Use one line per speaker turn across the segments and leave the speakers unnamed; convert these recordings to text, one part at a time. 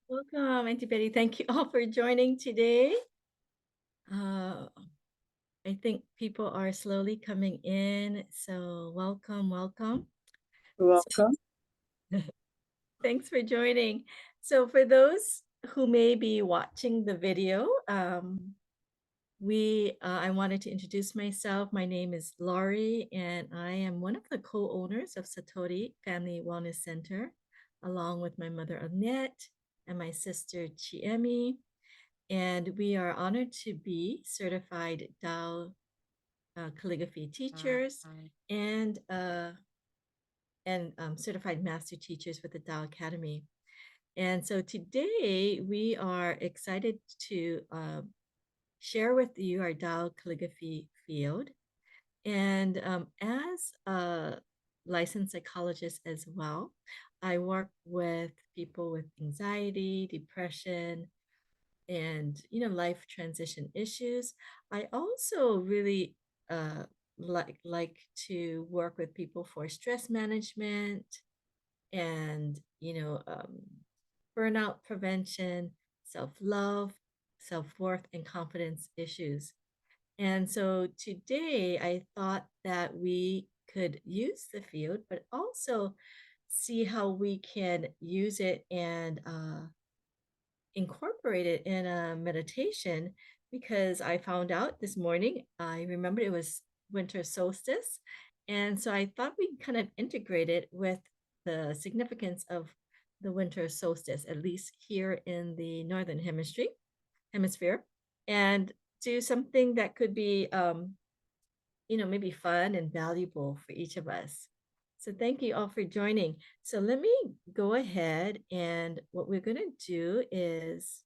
Welcome, Auntie Betty. Thank you all for joining today. Uh, I think people are slowly coming in, so welcome.
Welcome.
Thanks for joining. So for those who may be watching the video, I wanted to introduce myself. My name is Laurie, and I am one of the co-owners of Satori Family Wellness Center, along with my mother Annette and my sister Chiemi. And we are honored to be certified Tao calligraphy teachers and certified master teachers with the Tao Academy. And so today we are excited to share with you our Tao calligraphy field. And as a licensed psychologist as well, I work with people with anxiety, depression, and life transition issues. I also really like to work with people for stress management and burnout prevention, self-love, self-worth, and confidence issues. And so today I thought that we could use the field, but also see how we can use it and incorporate it in a meditation, because I found out this morning, I remembered it was winter solstice. And so I thought we kind of integrate it with the significance of the winter solstice, at least here in the Northern Hemisphere, and do something that could be, maybe fun and valuable for each of us. So thank you all for joining. So let me go ahead, and what we're going to do is,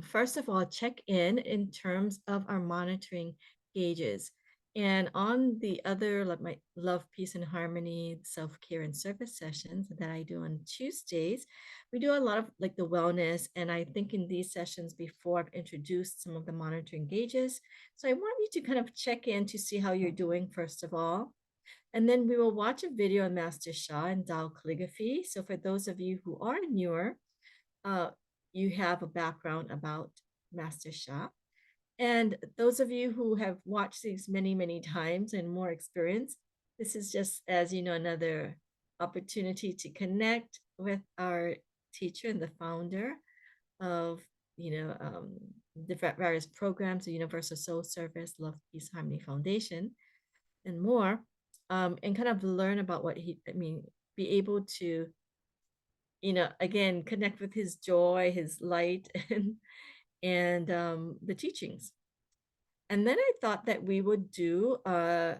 first of all, check in terms of our monitoring gauges. And on the other, like my Love, Peace, and Harmony, self-care and service sessions that I do on Tuesdays, we do a lot of like the wellness. And I think in these sessions before, I've introduced some of the monitoring gauges. So I want you to kind of check in to see how you're doing, first of all. And then we will watch a video on Master Sha and Tao Calligraphy. So for those of you who are newer, you have a background about Master Sha. And those of you who have watched these many, many times and more experience, this is just, as you know, another opportunity to connect with our teacher and the founder of, the various programs, the Universal Soul Service, Love, Peace, Harmony Foundation, and more, and kind of learn about be able to, again, connect with his joy, his light, and the teachings. And then I thought that we would do a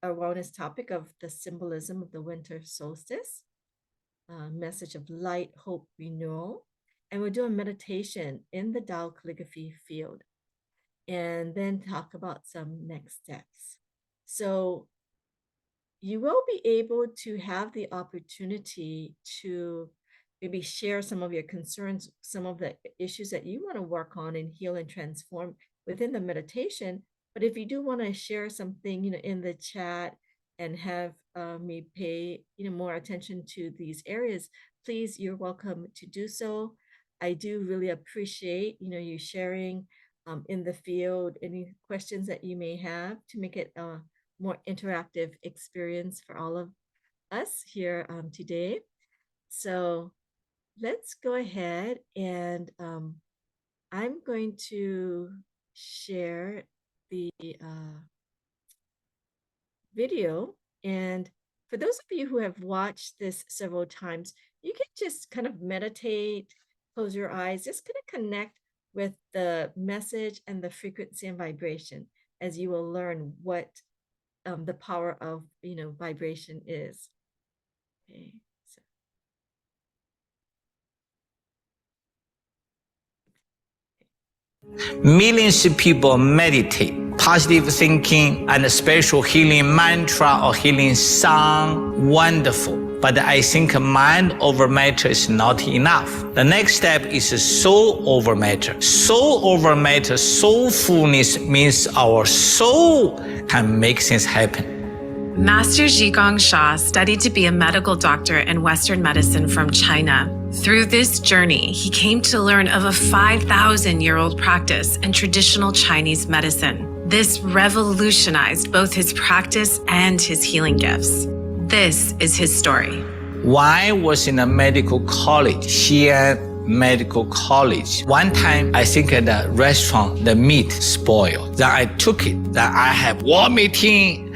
wellness topic of the symbolism of the winter solstice, message of light, hope, renewal. And we'll do a meditation in the Tao calligraphy field, and then talk about some next steps. So you will be able to have the opportunity to maybe share some of your concerns, some of the issues that you want to work on and heal and transform within the meditation. But if you do want to share something, in the chat and have me pay, more attention to these areas, please, you're welcome to do so. I do really appreciate, you sharing in the field, any questions that you may have to make it more interactive experience for all of us here today. So let's go ahead, and I'm going to share the video. And for those of you who have watched this several times, you can just kind of meditate, close your eyes, just kind of connect with the message and the frequency and vibration, as you will learn what the power of, vibration is. Okay.
Millions of people meditate. Positive thinking and a spiritual healing mantra or healing song, wonderful. But I think mind over matter is not enough. The next step is soul over matter. Soul over matter, soulfulness means our soul can make things happen.
Master Zhigong Sha studied to be a medical doctor in Western medicine from China. Through this journey, he came to learn of a 5,000-year-old practice in traditional Chinese medicine. This revolutionized both his practice and his healing gifts. This is his story.
When I was in a medical college, Xi'an Medical College, one time I think at the restaurant, the meat spoiled. Then I took it, then I have vomiting,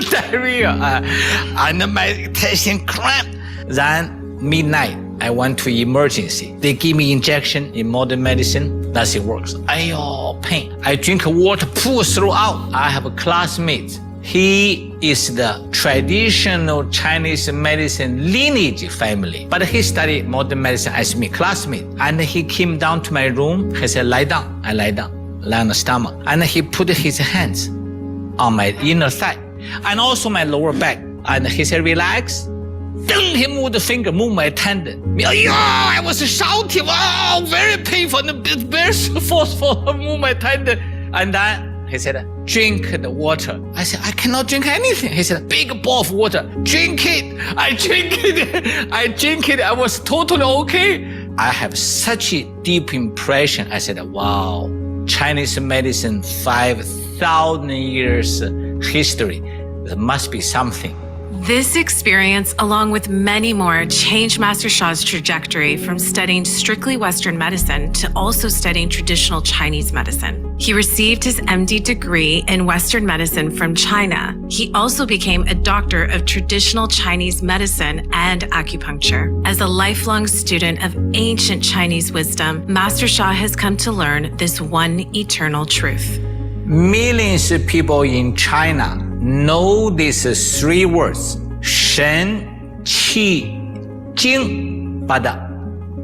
diarrhea, and my intestine cramp. Then midnight, I went to emergency. They give me injection in modern medicine. Nothing works. Ayo, pain. I drink water, pull throughout. I have a classmate. He is the traditional Chinese medicine lineage family, but he studied modern medicine as my classmate. And he came down to my room. He said, lie down. I lie down, lie on the stomach. And he put his hands on my inner thigh and also my lower back. And he said, relax. Then he moved the finger, moved my tendon. Yeah, I was shouting, wow, very painful, and very forceful, move my tendon. And then he said, drink the water. I said, I cannot drink anything. He said, big bowl of water, drink it. I drink it. I drink it. I was totally okay. I have such a deep impression. I said, wow, Chinese medicine, 5,000 years history. There must be something.
This experience, along with many more, changed Master Sha's trajectory from studying strictly Western medicine to also studying traditional Chinese medicine. He received his MD degree in Western medicine from China. He also became a doctor of traditional Chinese medicine and acupuncture. As a lifelong student of ancient Chinese wisdom, Master Sha has come to learn this one eternal truth.
Millions of people in China know these three words, Shen, Qi, Jing. But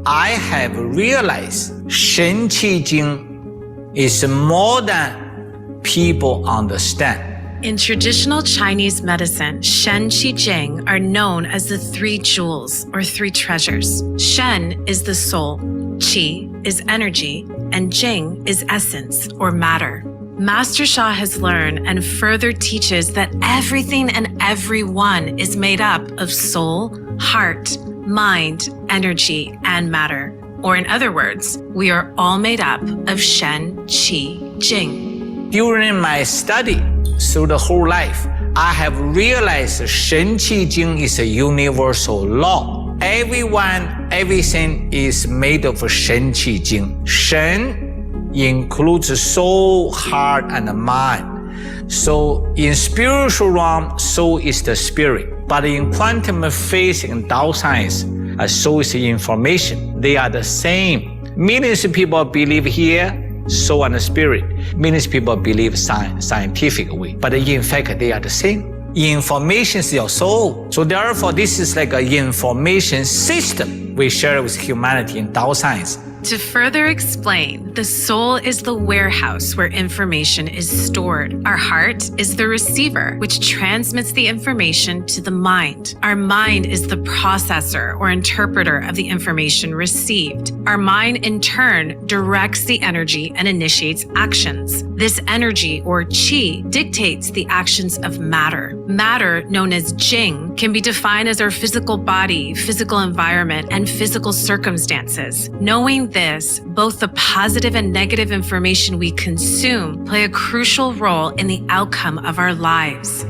I have realized Shen, Qi, Jing is more than people understand.
In traditional Chinese medicine, Shen, Qi, Jing are known as the three jewels or three treasures. Shen is the soul, Qi is energy, and Jing is essence or matter. Master Sha has learned and further teaches that everything and everyone is made up of soul, heart, mind, energy, and matter. Or in other words, we are all made up of Shen, Qi, Jing.
During my study through the whole life, I have realized Shen, Qi, Jing is a universal law. Everyone, everything is made of Shen, Qi, Jing. Shen includes soul, heart, and mind. So in spiritual realm, soul is the spirit. But in quantum physics and Tao science, soul is information. They are the same. Millions of people believe here, soul and spirit. Millions of people believe scientific way. But in fact, they are the same. Information is your soul. So therefore, this is like an information system we share with humanity in Tao science.
To further explain, the soul is the warehouse where information is stored. Our heart is the receiver, which transmits the information to the mind. Our mind is the processor or interpreter of the information received. Our mind, in turn, directs the energy and initiates actions. This energy, or qi, dictates the actions of matter. Matter, known as Jing, can be defined as our physical body, physical environment, and physical circumstances. Knowing this, both the positive and negative information we consume play a crucial role in the outcome of our lives.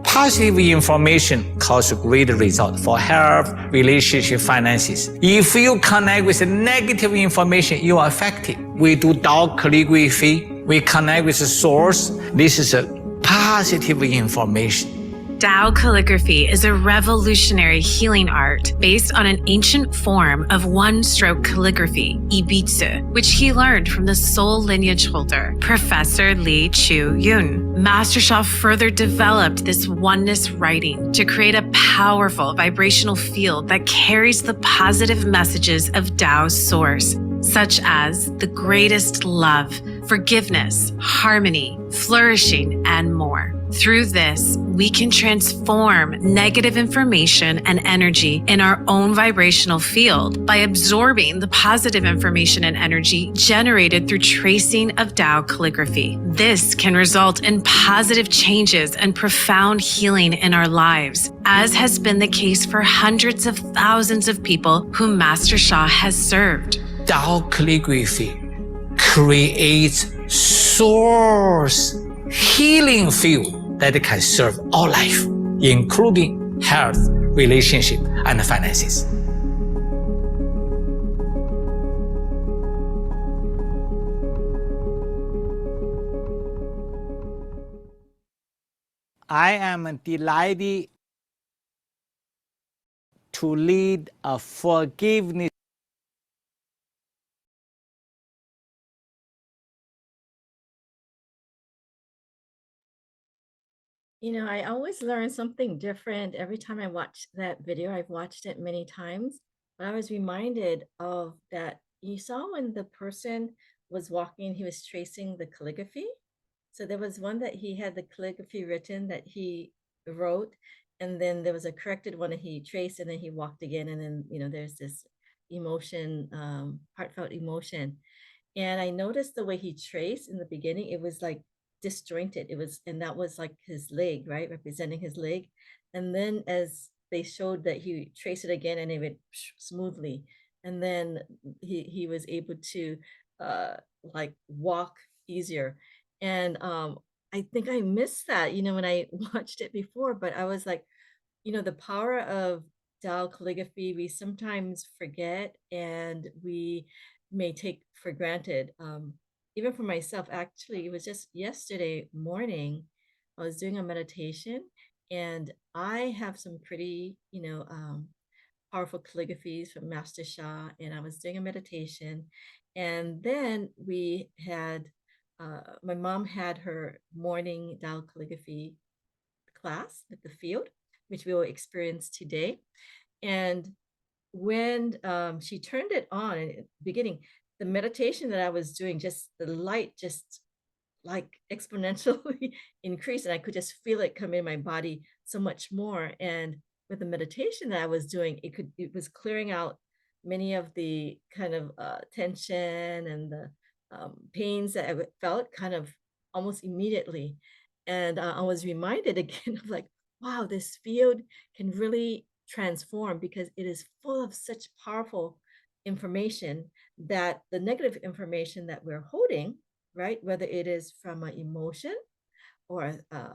Positive information causes great result for health, relationship, finances. If you connect with negative information, you are affected. We do Tao Calligraphy. We connect with the source. This is a positive information.
Tao Calligraphy is a revolutionary healing art based on an ancient form of one-stroke calligraphy, ibitsu, which he learned from the soul lineage holder, Professor Li Chu Yun. Master Sha further developed this oneness writing to create a powerful vibrational field that carries the positive messages of Tao's source, such as the greatest love, forgiveness, harmony, flourishing, and more. Through this, we can transform negative information and energy in our own vibrational field by absorbing the positive information and energy generated through tracing of Tao calligraphy. This can result in positive changes and profound healing in our lives, as has been the case for hundreds of thousands of people whom Master Sha has served.
Tao calligraphy creates source healing field that can serve all life, including health, relationship, and finances. I am delighted to lead a forgiveness
I always learn something different every time I watch that video. I've watched it many times, but I was reminded of that. You saw when the person was walking, he was tracing the calligraphy. So there was one that he had the calligraphy written that he wrote, and then there was a corrected one that he traced, and then he walked again, and then there's this emotion, heartfelt emotion. And I noticed the way he traced in the beginning, it was like disjointed. And that was like his leg, right? Representing his leg. And then as they showed that he traced it again and it went smoothly. And then he was able to uh like walk easier. And I think I missed that, when I watched it before, but I was like, the power of Tao calligraphy, we sometimes forget and we may take for granted. Even for myself, actually, it was just yesterday morning, I was doing a meditation and I have some pretty, powerful calligraphies from Master Sha, and I was doing a meditation. And then my mom had her morning Tao calligraphy class at the field, which we will experience today. And when she turned it on in the beginning, the meditation that I was doing, just the light just like exponentially increased, and I could just feel it come in my body so much more. And with the meditation that I was doing, it was clearing out many of the kind of tension and the pains that I felt kind of almost immediately. And I was reminded again of like, wow, this field can really transform because it is full of such powerful information that the negative information that we're holding, right? Whether it is from an emotion or a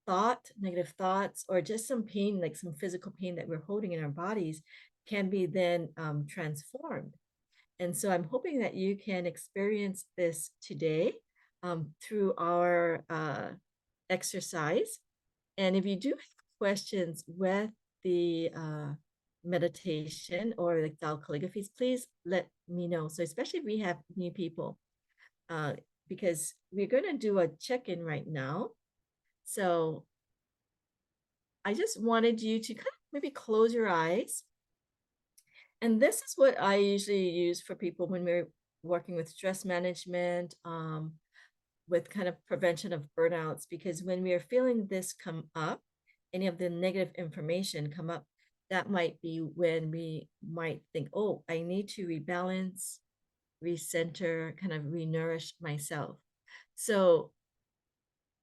thought, negative thoughts, or just some pain, like some physical pain that we're holding in our bodies, can be then transformed. And so I'm hoping that you can experience this today through our exercise. And if you do have questions with the meditation or like Tao calligraphies, please let me know. So especially if we have new people, because we're going to do a check-in right now. So I just wanted you to kind of maybe close your eyes. And this is what I usually use for people when we're working with stress management, with kind of prevention of burnouts, because when we are feeling this come up, any of the negative information come up, that might be when we might think, oh, I need to rebalance, recenter, kind of re-nourish myself. So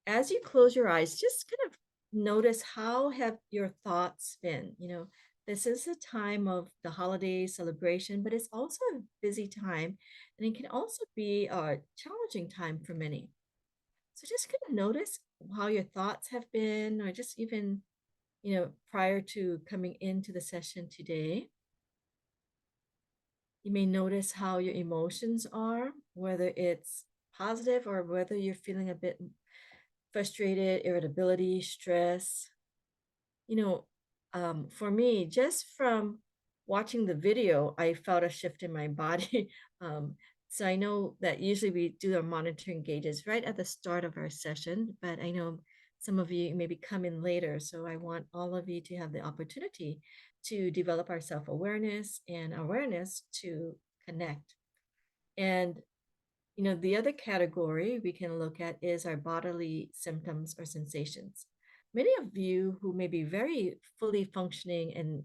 as you close your eyes, just kind of notice how have your thoughts been. This is a time of the holiday celebration, but it's also a busy time, and it can also be a challenging time for many. So just kind of notice how your thoughts have been, or just even, prior to coming into the session today. You may notice how your emotions are, whether it's positive or whether you're feeling a bit frustrated, irritability, stress. For me, just from watching the video, I felt a shift in my body. So I know that usually we do our monitoring gauges right at the start of our session, but I know some of you maybe come in later. So I want all of you to have the opportunity to develop our self-awareness and awareness to connect. And The other category we can look at is our bodily symptoms or sensations. Many of you who may be very fully functioning and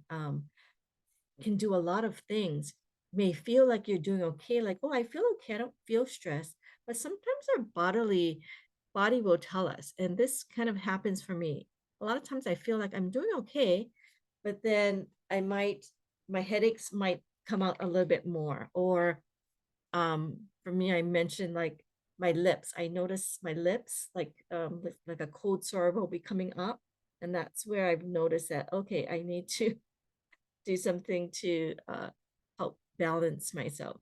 can do a lot of things may feel like you're doing okay, like, oh, I feel okay, I don't feel stressed. But sometimes our body will tell us, and this kind of happens for me. A lot of times I feel like I'm doing okay, but then my headaches might come out a little bit more. Or for me, I mentioned like my lips. I notice my lips like a cold sore will be coming up. And that's where I've noticed that, okay, I need to do something to help balance myself.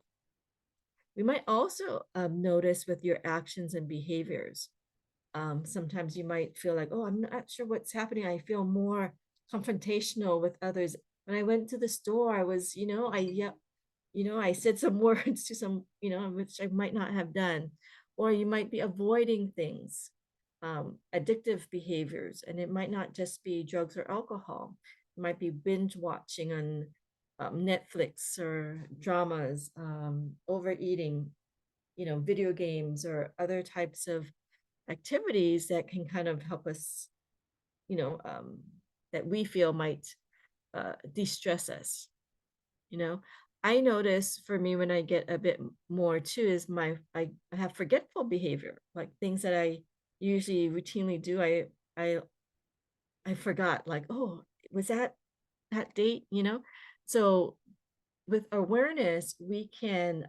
We might also notice with your actions and behaviors. Sometimes you might feel like, oh, I'm not sure what's happening. I feel more confrontational with others. When I went to the store, I was, I said some words to some, which I might not have done. Or you might be avoiding things, addictive behaviors, and it might not just be drugs or alcohol. It might be binge watching on Netflix or dramas, overeating, video games or other types of activities that can kind of help us, you know, um, that we feel might de-stress us. you know I notice for me, when I get a bit more too, is I have forgetful behavior, like things that I usually routinely do. I forgot, like, oh, was that date, so with awareness we can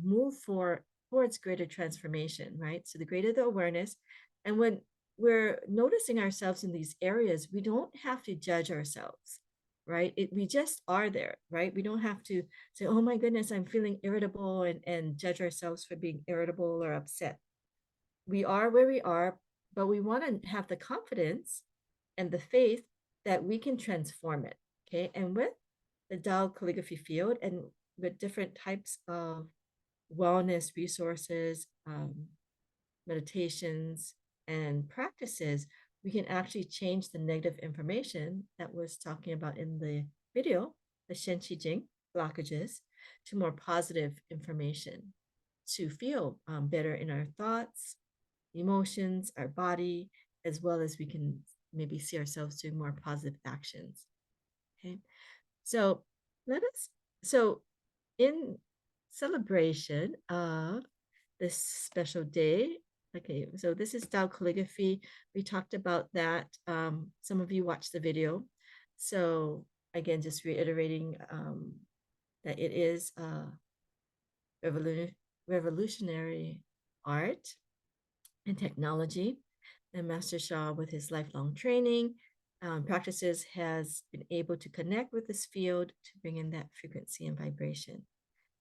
move towards greater transformation, right? So the greater the awareness, and when we're noticing ourselves in these areas, we don't have to judge ourselves, right? We just are there, right? We don't have to say, oh my goodness, I'm feeling irritable, and judge ourselves for being irritable or upset. We are where we are, but we want to have the confidence and the faith that we can transform it. Okay. And with the Tao calligraphy field and with different types of wellness resources, meditations, and practices, we can actually change the negative information that was talking about in the video, the Shen Qi Jing blockages, to more positive information to feel better in our thoughts, emotions, our body, as well as we can maybe see ourselves doing more positive actions. Okay. So let us, so in celebration of this special day, okay, so this is Tao Calligraphy. We talked about that. Some of you watched the video. So again, just reiterating that it is revolutionary art and technology. And Master Sha, with his lifelong training, practices, has been able to connect with this field to bring in that frequency and vibration.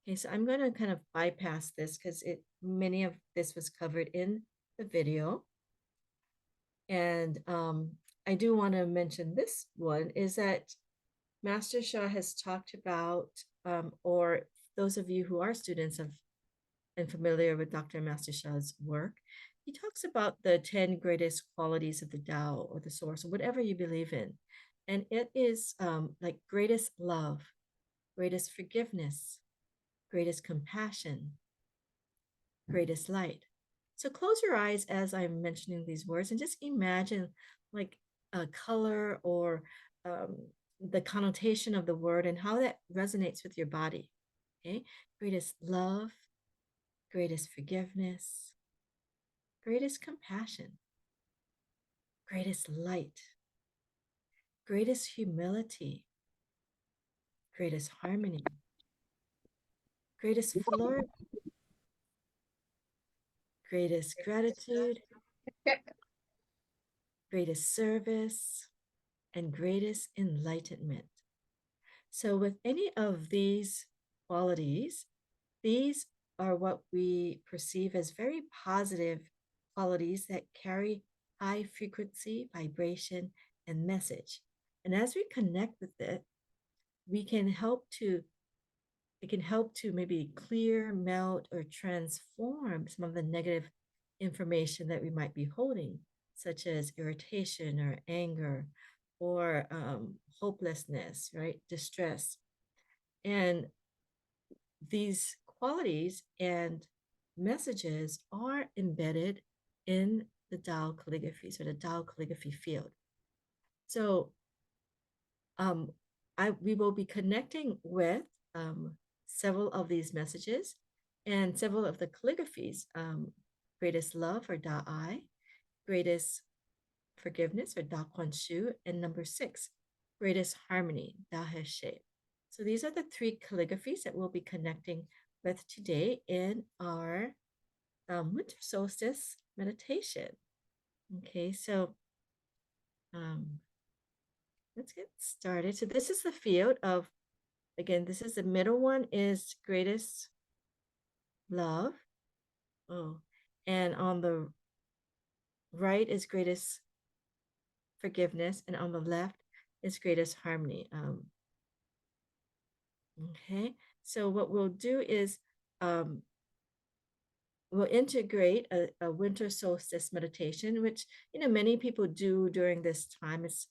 Okay, so I'm going to kind of bypass this because many of this was covered in the video. And I do want to mention this one is that Master Sha has talked about, or those of you who are students of and familiar with Dr. Master Sha's work, he talks about the 10 greatest qualities of the Tao or the source, or whatever you believe in. And it is like greatest love, greatest forgiveness, greatest compassion, greatest light. So close your eyes as I'm mentioning these words and just imagine like a color or the connotation of the word and how that resonates with your body. Okay, greatest love, greatest forgiveness, greatest compassion, greatest light, greatest humility, greatest harmony, greatest flow, greatest gratitude, greatest service, and greatest enlightenment. So with any of these qualities, these are what we perceive as very positive qualities that carry high frequency, vibration, and message. And as we connect with it, we can help to it can help to maybe clear, melt, or transform some of the negative information that we might be holding, such as irritation or anger or hopelessness, right? Distress. And these qualities and messages are embedded in the Tao calligraphies or the Tao calligraphy field. So um, we will be connecting with several of these messages and several of the calligraphies. Greatest love or Da Ai, greatest forgiveness or Da Quan Shu, and number 6, greatest harmony, Da He She. So these are the 3 calligraphies that we'll be connecting with today in our winter solstice meditation. Okay, so let's get started. So this is the field of, again, this is the middle one is greatest love. Oh, and on the right is greatest forgiveness, and on the left is greatest harmony. Okay, so what we'll do is we'll integrate a winter solstice meditation, which many people do during this time. It's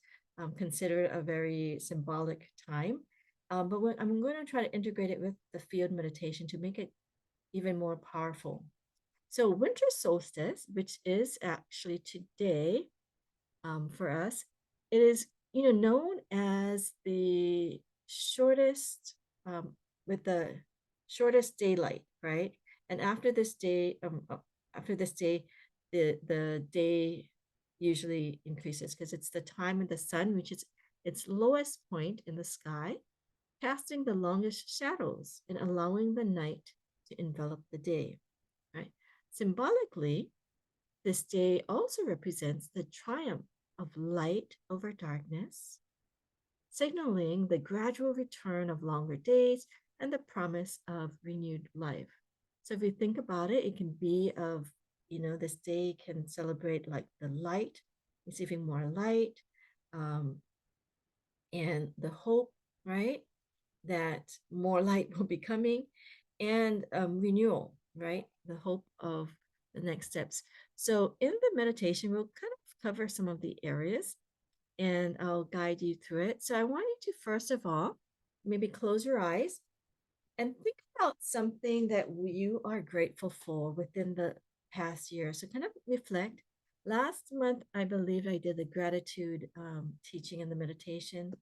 considered a very symbolic time. But I'm going to try to integrate it with the field meditation to make it even more powerful. So winter solstice, which is actually today for us, it is known as the shortest with the shortest daylight, right? And after this day, the day usually increases because it's the time of the sun reaches its lowest point in the sky, casting the longest shadows and allowing the night to envelop the day, right? Symbolically, this day also represents the triumph of light over darkness, signaling the gradual return of longer days and the promise of renewed life. So if you think about it, it can be of, this day can celebrate like the light, receiving more light, and the hope, right, that more light will be coming, and renewal, right, the hope of the next steps. So in the meditation, we'll kind of cover some of the areas and I'll guide you through it. So I want you to, first of all, maybe close your eyes and think about something that you are grateful for within the past year. So kind of reflect. Last month, I believe I did the gratitude teaching and the meditation,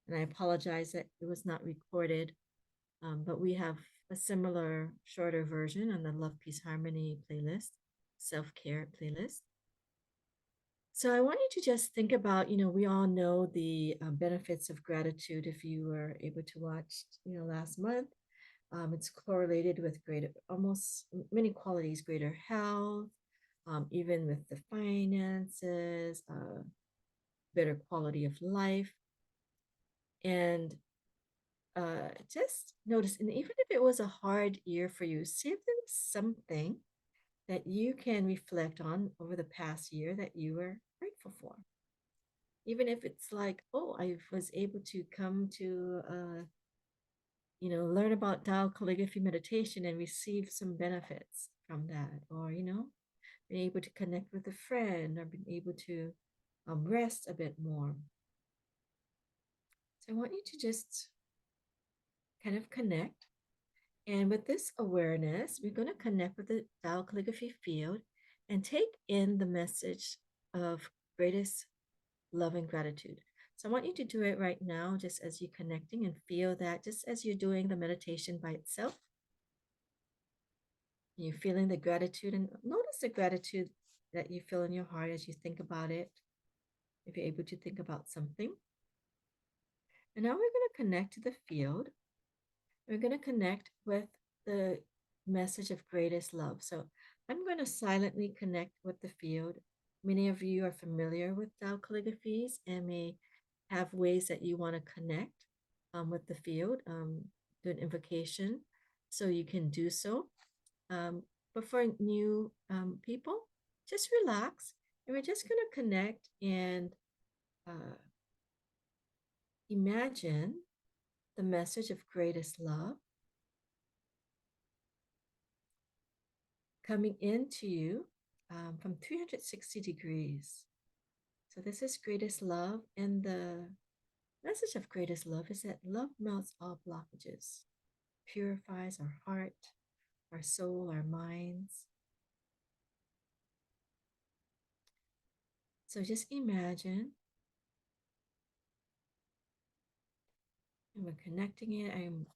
and I apologize that it was not recorded, but we have a similar shorter version on the Love, Peace, Harmony playlist, self-care playlist. So I want you to just think about, we all know the benefits of gratitude. If you were able to watch, last month, it's correlated with greater, almost many qualities, greater health, even with the finances, better quality of life. And just notice, and even if it was a hard year for you, see if there was something that you can reflect on over the past year that you were grateful for. Even if it's like, oh, I was able to come to, learn about Tao calligraphy meditation and receive some benefits from that, or, being able to connect with a friend, or being able to rest a bit more. So I want you to just kind of connect. And with this awareness, we're going to connect with the Tao calligraphy field and take in the message of greatest love and gratitude. So I want you to do it right now, just as you're connecting, and feel that just as you're doing the meditation by itself. You're feeling the gratitude, and notice the gratitude that you feel in your heart as you think about it, if you're able to think about something. And now we're going to connect to the field. We're going to connect with the message of greatest love. So I'm going to silently connect with the field. Many of you are familiar with Tao calligraphies and may have ways that you want to connect with the field, do an invocation, so you can do so. But for new people, just relax, and we're just going to connect and imagine the message of greatest love coming into you from 360 degrees. So this is greatest love, and the message of greatest love is that love melts all blockages, purifies our heart, our soul, our minds. So just imagine, and we're connecting it. I'm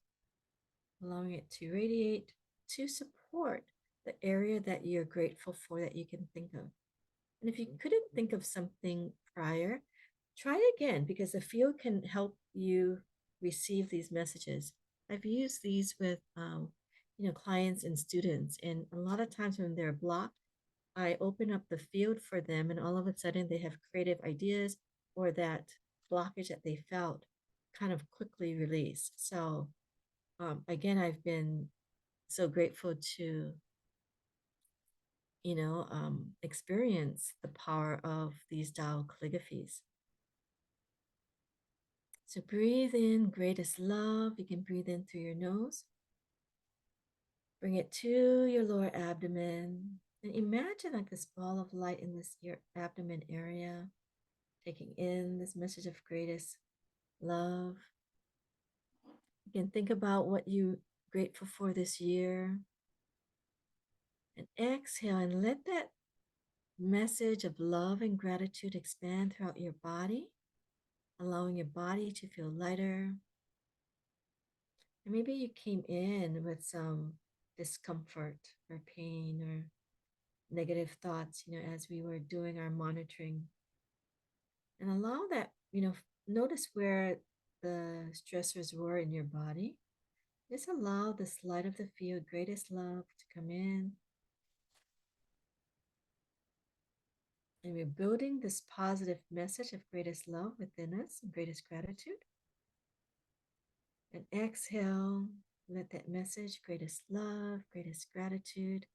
allowing it to radiate to support the area that you're grateful for that you can think of. And if you couldn't think of something prior, try it again because the field can help you receive these messages. I've used these with clients and students, and a lot of times when they're blocked, I open up the field for them, and all of a sudden they have creative ideas, or that blockage that they felt kind of quickly release. So again, I've been so grateful to experience the power of these Tao calligraphies. So breathe in greatest love. You can breathe in through your nose. Bring it to your lower abdomen. And imagine like this ball of light in this your abdomen area, taking in this message of greatest love. You can think about what you're grateful for this year. And exhale and let that message of love and gratitude expand throughout your body, allowing your body to feel lighter. And maybe you came in with some discomfort or pain or negative thoughts, as we were doing our monitoring. And allow that, notice where the stressors were in your body. Just allow this light of the field, greatest love, to come in. And we're building this positive message of greatest love within us and greatest gratitude. And exhale, let that message, greatest love, greatest gratitude,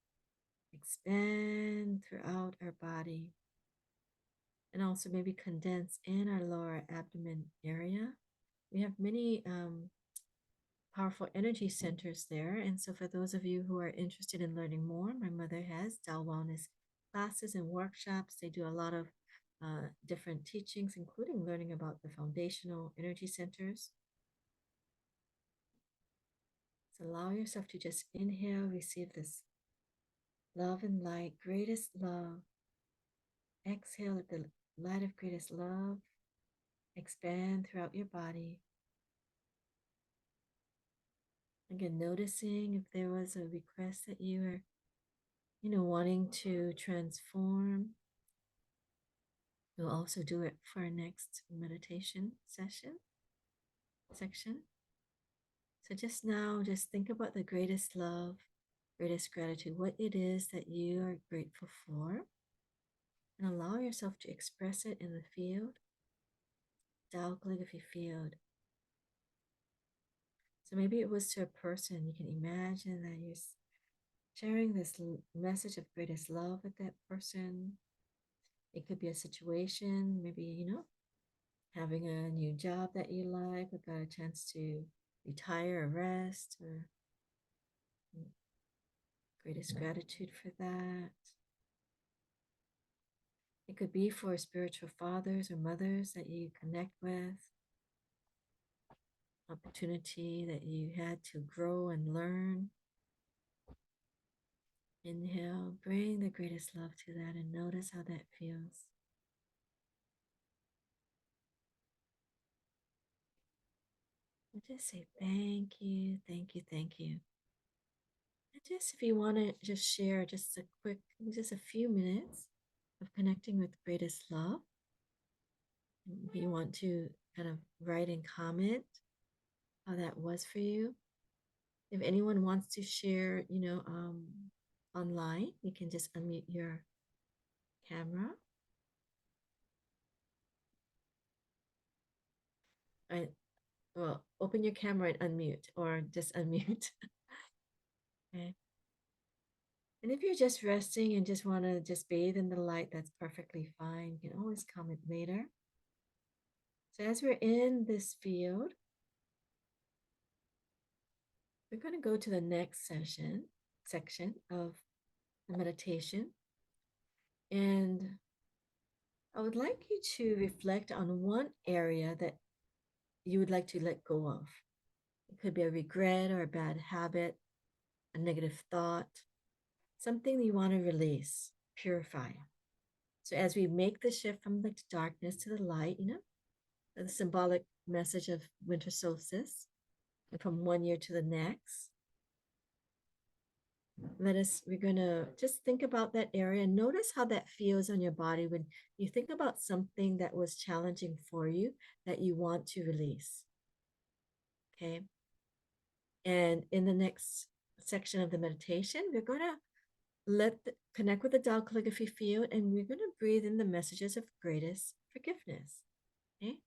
expand throughout our body. And also maybe condense in our lower abdomen area. We have many powerful energy centers there. And so for those of you who are interested in learning more, my mother has Tao Wellness classes and workshops. They do a lot of different teachings, including learning about the foundational energy centers. So allow yourself to just inhale, receive this love and light, greatest love. Exhale, let the light of greatest love expand throughout your body. Again, noticing if there was a request that you were, wanting to transform. We'll also do it for our next meditation section. So just now, just think about the greatest love, greatest gratitude, what it is that you are grateful for, and allow yourself to express it in the field, Tao Calligraphy field. So maybe it was to a person. You can imagine that you're sharing this message of greatest love with that person. It could be a situation, maybe, having a new job that you like, or got a chance to retire or rest, or greatest gratitude for that. It could be for spiritual fathers or mothers that you connect with, opportunity that you had to grow and learn. Inhale, bring the greatest love to that and notice how that feels. And just say thank you, thank you, thank you. And just if you want to just share just a few minutes of connecting with greatest love. If you want to kind of write and comment how that was for you. If anyone wants to share, online, you can just unmute your camera. Well, open your camera and unmute, or just unmute. Okay. And if you're just resting and just want to just bathe in the light, that's perfectly fine. You can always comment later. So as we're in this field, we're going to go to the next section of the meditation. And I would like you to reflect on one area that you would like to let go of. It could be a regret or a bad habit. a negative thought, something you want to release, purify. So as we make the shift from the darkness to the light, the symbolic message of winter solstice, and from one year to the next, we're going to just think about that area and notice how that feels on your body when you think about something that was challenging for you that you want to release. Okay. And in the next section of the meditation, we're going to connect with the Tao Calligraphy field, and we're going to breathe in the messages of greatest forgiveness. Okay.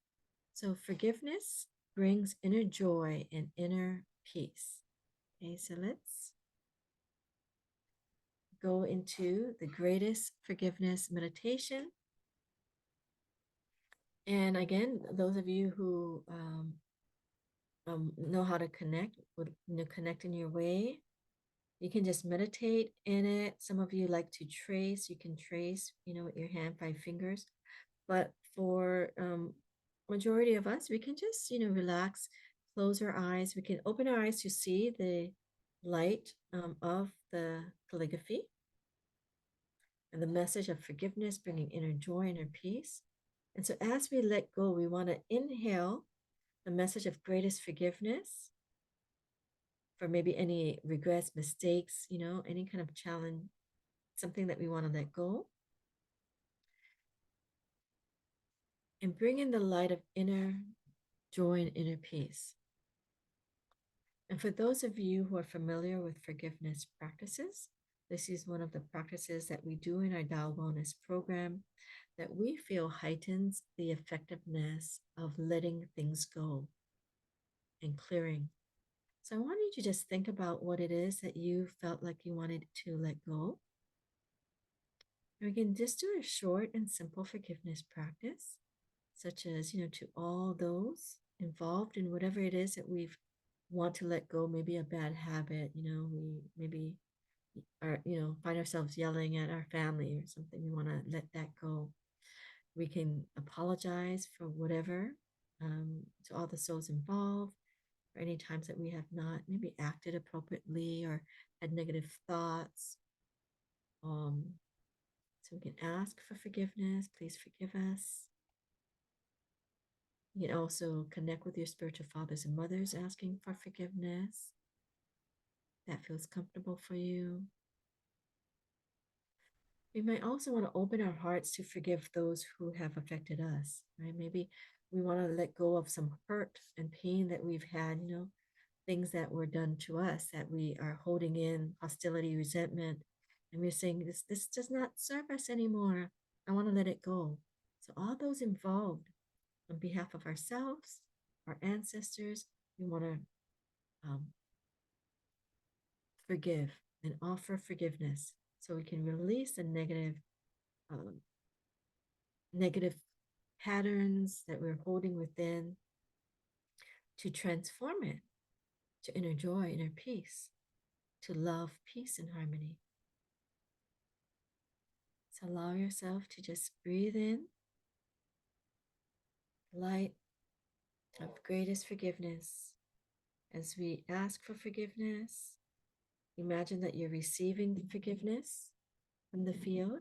So forgiveness brings inner joy and inner peace. Okay. So let's go into the greatest forgiveness meditation. And again, those of you who know how to connect, connect in your way, you can just meditate in it. Some of you like to trace. You can trace, with your hand, 5 fingers. But for majority of us, we can just, relax, close our eyes. We can open our eyes to see the light of the calligraphy and the message of forgiveness, bringing inner joy, inner peace. And so as we let go, we want to inhale the message of greatest forgiveness for maybe any regrets, mistakes, any kind of challenge, something that we want to let go. And bring in the light of inner joy and inner peace. And for those of you who are familiar with forgiveness practices, this is one of the practices that we do in our Tao Wellness Program that we feel heightens the effectiveness of letting things go and clearing. So I want you to just think about what it is that you felt like you wanted to let go. And we can just do a short and simple forgiveness practice, such as, to all those involved in whatever it is that we want to let go, maybe a bad habit, we maybe are, find ourselves yelling at our family or something. We want to let that go. We can apologize for whatever to all the souls involved, or any times that we have not maybe acted appropriately or had negative thoughts. So we can ask for forgiveness. Please forgive us. You can also connect with your spiritual fathers and mothers, asking for forgiveness. That feels comfortable for you. We might also want to open our hearts to forgive those who have affected us, right? Maybe we want to let go of some hurt and pain that we've had, things that were done to us that we are holding in, hostility, resentment. And we're saying, this does not serve us anymore. I want to let it go. So all those involved, on behalf of ourselves, our ancestors, we want to forgive and offer forgiveness so we can release the negative patterns that we're holding within, to transform it to inner joy, inner peace, to love, peace, and harmony. So allow yourself to just breathe in light of greatest forgiveness. As we ask for forgiveness, imagine that you're receiving forgiveness from the field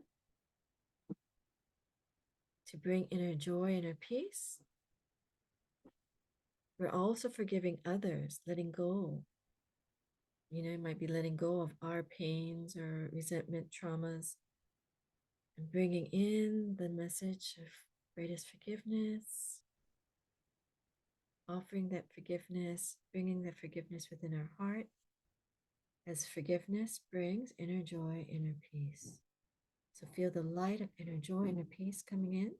to bring inner joy, inner peace. We're also forgiving others, letting go. It might be letting go of our pains or resentment, traumas, and bringing in the message of greatest forgiveness, offering that forgiveness, bringing that forgiveness within our heart, as forgiveness brings inner joy, inner peace. So feel the light of inner joy, inner peace coming in.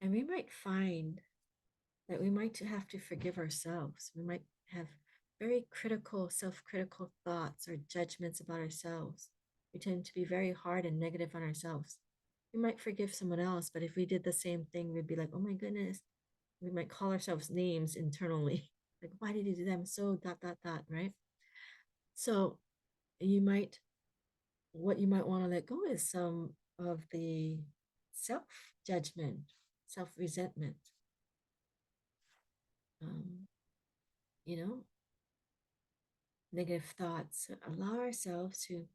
And we might find that we might have to forgive ourselves. We might have very critical, self-critical thoughts or judgments about ourselves. We tend to be very hard and negative on ourselves. We might forgive someone else, but if we did the same thing, we'd be like, oh my goodness. We might call ourselves names internally. Like, why did you do that? I'm so ... right? So what you might want to let go is some of the self-judgment, self-resentment. um, you know, negative thoughts. So allow ourselves to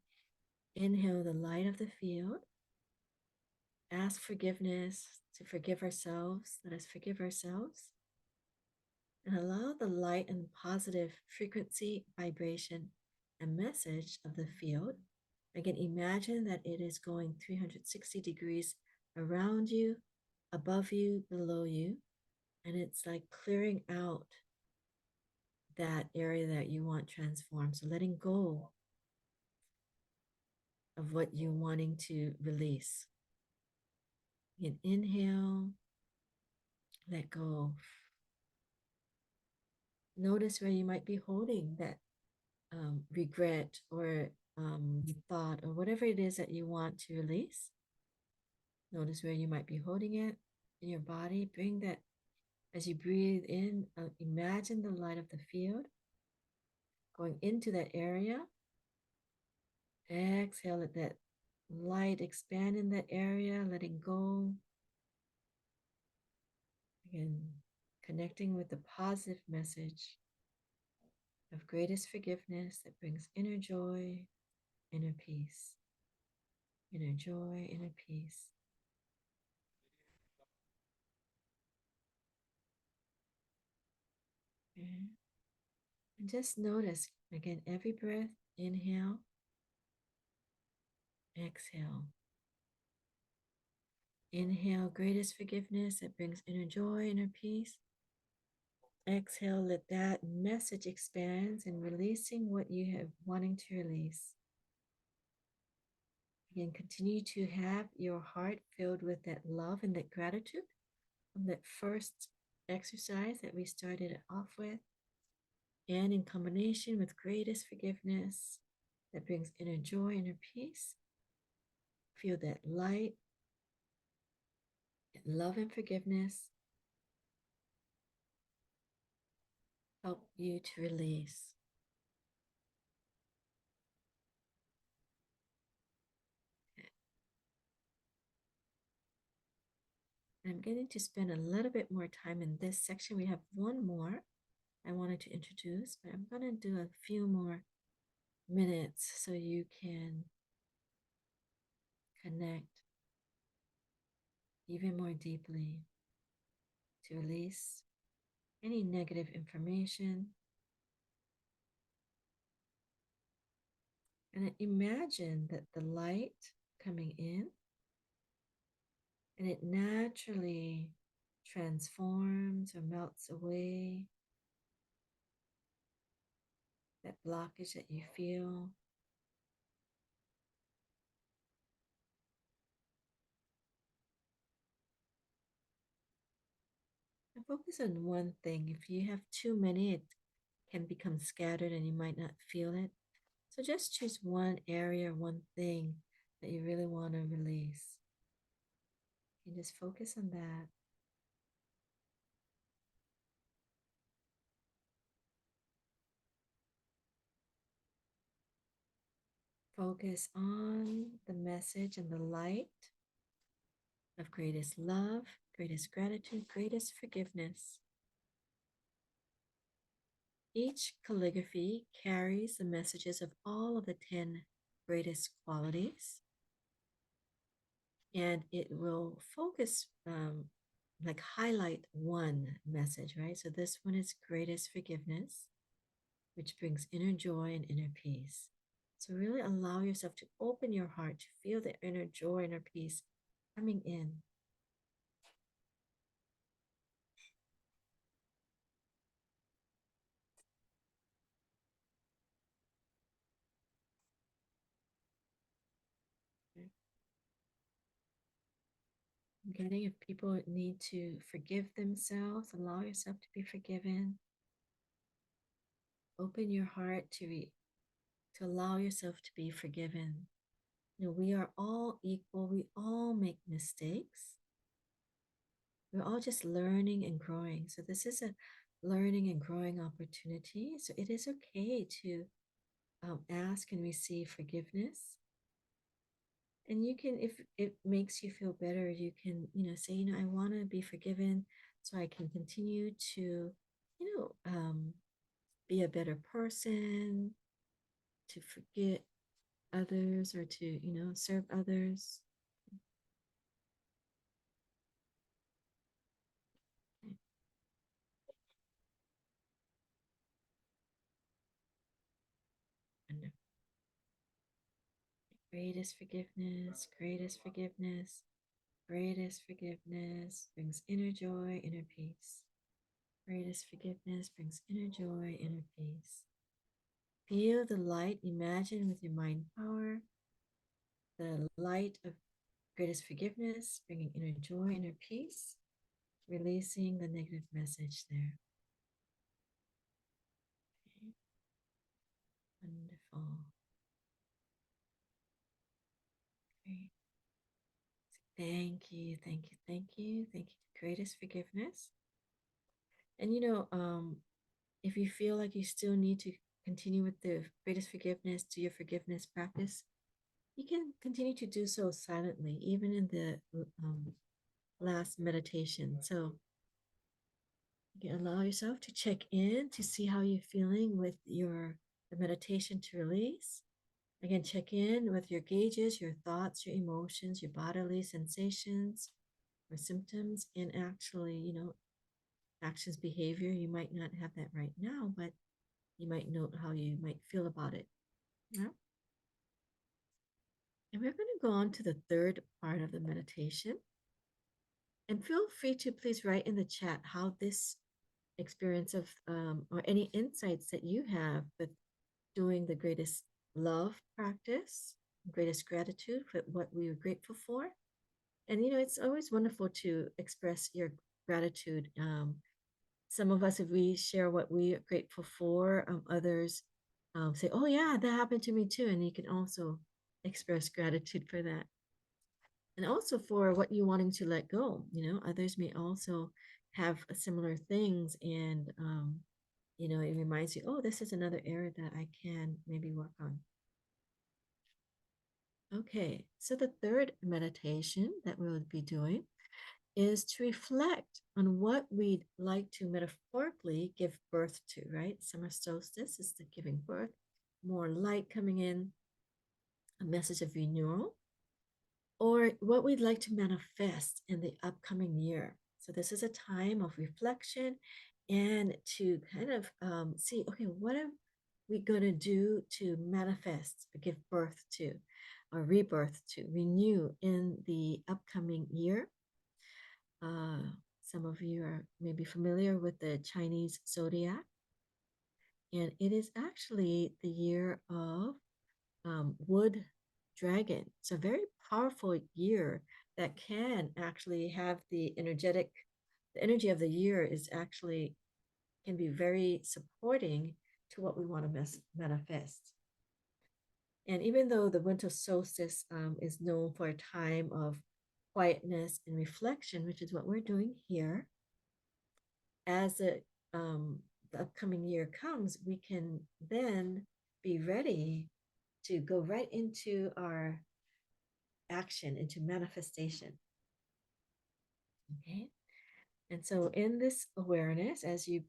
inhale the light of the field, ask forgiveness, to forgive ourselves. Let us forgive ourselves and allow the light and positive frequency, vibration, and message of the field. Again, imagine that it is going 360 degrees around you, above you, below you, and it's like clearing out that area that you want transformed. So letting go of what you're wanting to release. Again, inhale, let go. Notice where you might be holding that regret or thought or whatever it is that you want to release. Notice where you might be holding it in your body. Bring that as you breathe in. Imagine the light of the field going into that area. Exhale, let that light expand in that area, letting go. Again, connecting with the positive message of greatest forgiveness that brings inner joy, inner peace. Inner joy, inner peace. Okay. And just notice, again, every breath, inhale, exhale. Inhale, greatest forgiveness that brings inner joy, inner peace. Exhale, let that message expand and releasing what you have wanting to release. Again, continue to have your heart filled with that love and that gratitude from that first exercise that we started off with. And in combination with greatest forgiveness that brings inner joy, inner peace, feel that light, love, and forgiveness help you to release. I'm getting to spend a little bit more time in this section. We have one more I wanted to introduce, but I'm going to do a few more minutes so you can connect even more deeply to release any negative information. And imagine that the light coming in and it naturally transforms or melts away that blockage that you feel. And focus on one thing. If you have too many, it can become scattered and you might not feel it. So just choose one area, one thing that you really want to release. And just focus on that. Focus on the message and the light of greatest love, greatest gratitude, greatest forgiveness. Each calligraphy carries the messages of all of the 10 greatest qualities. And it will focus, like highlight one message, right? So this one is greatest forgiveness, which brings inner joy and inner peace. So really allow yourself to open your heart to feel the inner joy, inner peace coming in. Getting if people need to forgive themselves, allow yourself to be forgiven. Open your heart to allow yourself to be forgiven. You know, we are all equal. We all make mistakes. We're all just learning and growing. So this is a learning and growing opportunity. So it is okay to ask and receive forgiveness. And you can, if it makes you feel better, you can, say, I want to be forgiven so I can continue to be a better person, to forget others, or to, serve others. Okay. Wonderful. Greatest forgiveness, greatest forgiveness, greatest forgiveness brings inner joy, inner peace. Greatest forgiveness brings inner joy, inner peace. Feel the light, imagine with your mind power, the light of greatest forgiveness, bringing inner joy, inner peace, releasing the negative message there. Okay. Wonderful. Great. Thank you, thank you, thank you, thank you. Greatest forgiveness. And if you feel like you still need to continue with the greatest forgiveness, do your forgiveness practice, you can continue to do so silently, even in the last meditation. So you can allow yourself to check in to see how you're feeling with the meditation to release. Again, check in with your gauges, your thoughts, your emotions, your bodily sensations or symptoms, and actually, actions, behavior. You might not have that right now, but you might note how you might feel about it. Yeah. And we're going to go on to the third part of the meditation. And feel free to please write in the chat how this experience of, or any insights that you have with doing the greatest love practice, greatest gratitude for what we are grateful for. And, it's always wonderful to express your gratitude. Some of us, if we share what we are grateful for, others say, oh, yeah, that happened to me too. And you can also express gratitude for that. And also for what you're wanting to let go. Others may also have similar things. And, it reminds you, oh, this is another area that I can maybe work on. Okay, so the third meditation that we'll be doing is to reflect on what we'd like to metaphorically give birth to, right? Summer solstice is the giving birth, more light coming in, a message of renewal, or what we'd like to manifest in the upcoming year. So this is a time of reflection and to kind of see, okay, what are we going to do to manifest, give birth to, or rebirth to, renew in the upcoming year? Some of you are maybe familiar with the Chinese zodiac, and it is actually the year of wood dragon. It's a very powerful year that can actually have the energy of the year is actually can be very supporting to what we want to manifest. And even though the winter solstice is known for a time of quietness and reflection, which is what we're doing here, as the upcoming year comes, we can then be ready to go right into our action, into manifestation. Okay. And so in this awareness, as you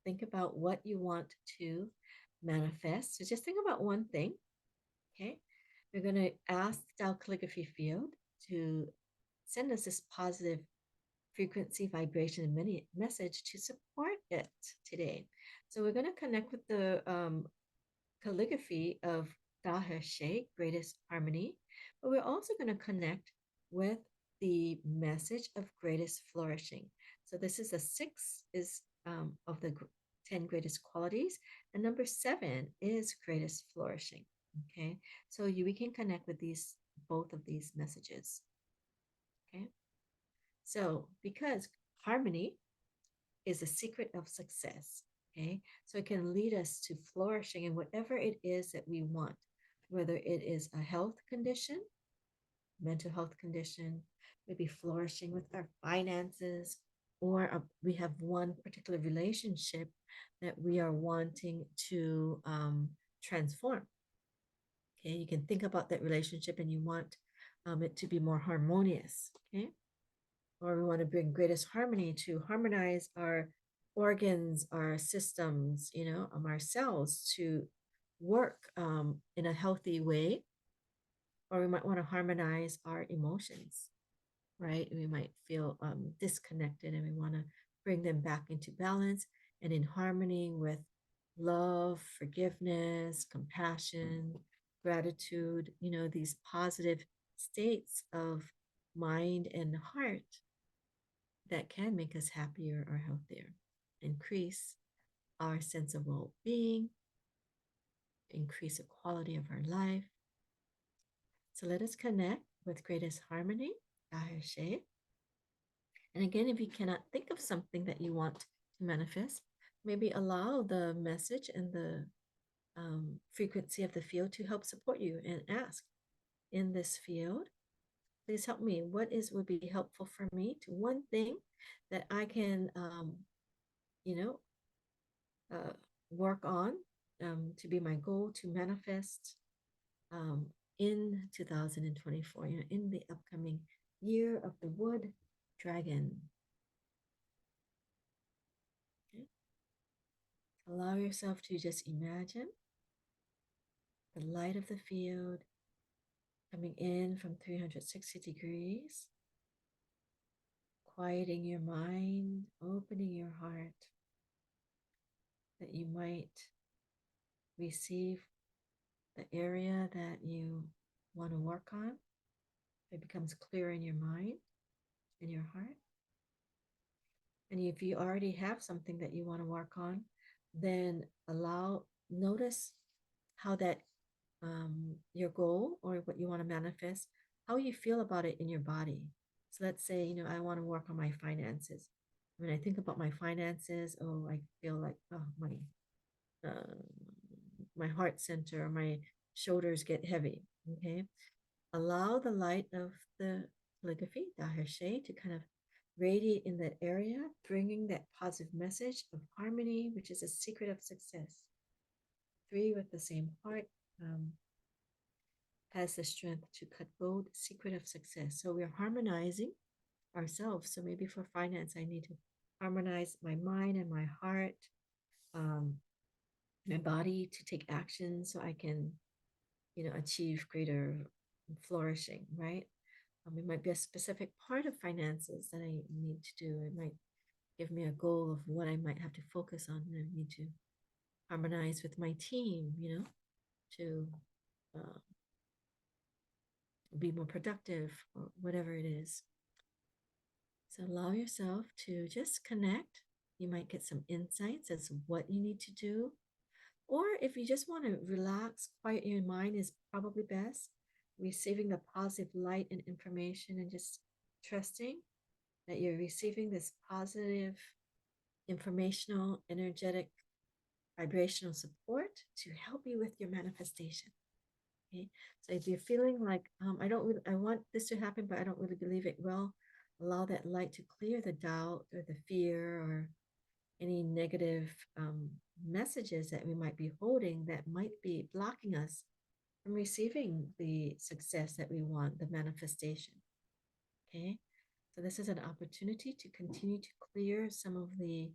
think about what you want to manifest, so just think about one thing. Okay. We're going to ask Tao Calligraphy Field to send us this positive frequency, vibration, and message to support it today. So we're going to connect with the calligraphy of Da He She, greatest harmony, but we're also going to connect with the message of greatest flourishing. So this is of the 10 greatest qualities, and number 7 is greatest flourishing. Okay, so we can connect with both of these messages. Okay, so because harmony is the secret of success. Okay, so it can lead us to flourishing in whatever it is that we want, whether it is a health condition, mental health condition, maybe flourishing with our finances, or we have one particular relationship that we are wanting to transform. Okay, you can think about that relationship and you want it to be more harmonious. Okay, or we want to bring greatest harmony to harmonize our organs, our systems, our cells to work in a healthy way, or we might want to harmonize our emotions, right? We might feel disconnected and we want to bring them back into balance and in harmony with love, forgiveness, compassion, gratitude, these positive states of mind and heart that can make us happier or healthier, increase our sense of well being, increase the quality of our life. So let us connect with greatest harmony, Daher. And again, if you cannot think of something that you want to manifest, maybe allow the message and the frequency of the field to help support you and ask in this field, please help me. What would be helpful for me to one thing that I can, you know, work on to be my goal to manifest in 2024, in the upcoming year of the wood dragon. Okay. Allow yourself to just imagine the light of the field coming in from 360 degrees, quieting your mind, opening your heart, that you might receive the area that you want to work on. It becomes clear in your mind, in your heart. And if you already have something that you want to work on, then notice how that your goal or what you want to manifest, how you feel about it in your body. So let's say, I want to work on my finances. When I think about my finances, I feel like, my heart center, my shoulders get heavy. Okay. Allow the light of the calligraphy, Daher, to kind of radiate in that area, bringing that positive message of harmony, which is a secret of success. 3 with the same heart has the strength to cut both, secret of success. So we're harmonizing ourselves. So maybe for finance, I need to harmonize my mind and my heart, my body to take action so I can, achieve greater flourishing, right? It might be a specific part of finances that I need to do. It might give me a goal of what I might have to focus on. I need to harmonize with my team, to be more productive or whatever it is. So allow yourself to just connect. You might get some insights as to what you need to do. Or if you just want to relax, quiet your mind is probably best. Receiving the positive light and information and just trusting that you're receiving this positive, informational, energetic, vibrational support to help you with your manifestation. Okay, so if you're feeling like I want this to happen, but I don't really believe it will, allow that light to clear the doubt or the fear or any negative messages that we might be holding that might be blocking us from receiving the success that we want, the manifestation. Okay, so this is an opportunity to continue to clear some of the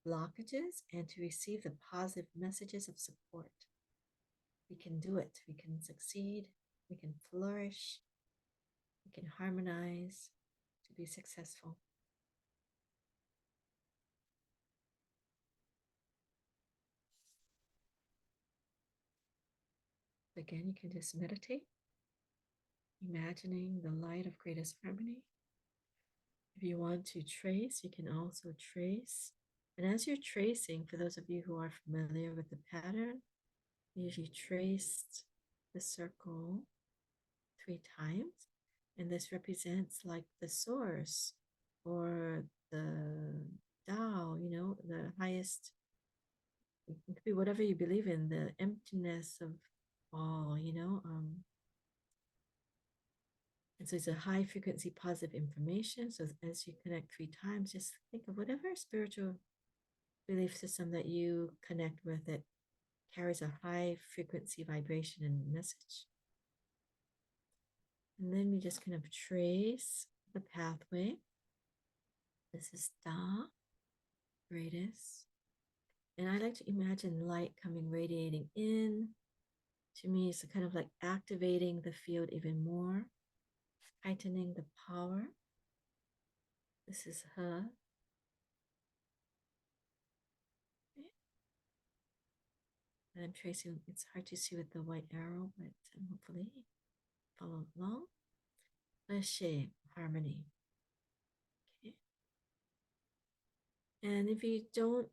blockages and to receive the positive messages of support. We can do it. We can succeed. We can flourish. We can harmonize to be successful. Again, you can just meditate, imagining the light of greatest harmony. If you want to trace, you can also trace. And as you're tracing, for those of you who are familiar with the pattern, you usually traced the circle 3 times. And this represents like the source or the Tao, the highest, it could be whatever you believe in, the emptiness of all, and so it's a high frequency positive information. So as you connect 3 times, just think of whatever spiritual belief system that you connect with that carries a high frequency vibration and message. And then we just kind of trace the pathway. This is Da. greatest. And I like to imagine light coming radiating in. To me, it's kind of like activating the field even more, heightening the power. This is her. Okay. And I'm tracing, it's hard to see with the white arrow, but hopefully follow along. Shape, harmony. Okay. And if you don't,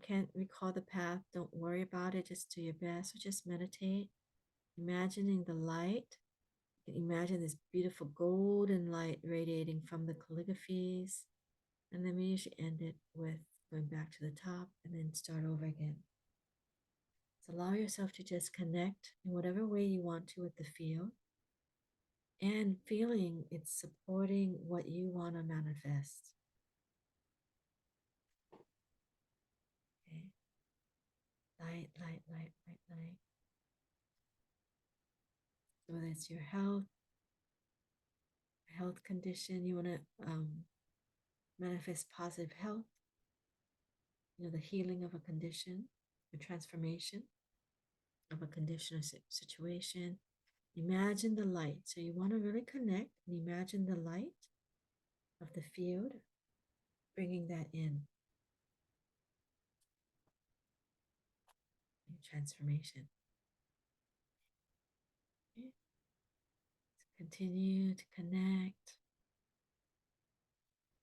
can't recall the path, don't worry about it. Just do your best or just meditate, imagining the light. You can imagine this beautiful golden light radiating from the calligraphies. And then we usually end it with going back to the top and then start over again. So allow yourself to just connect in whatever way you want to with the field and feeling it's supporting what you want to manifest. Okay. Light, light, light, light, light. So whether it's your health condition, you want to manifest positive health, the healing of a condition, the transformation of a condition or situation. Imagine the light. So you want to really connect and imagine the light of the field, bringing that in. Transformation. Okay. So continue to connect.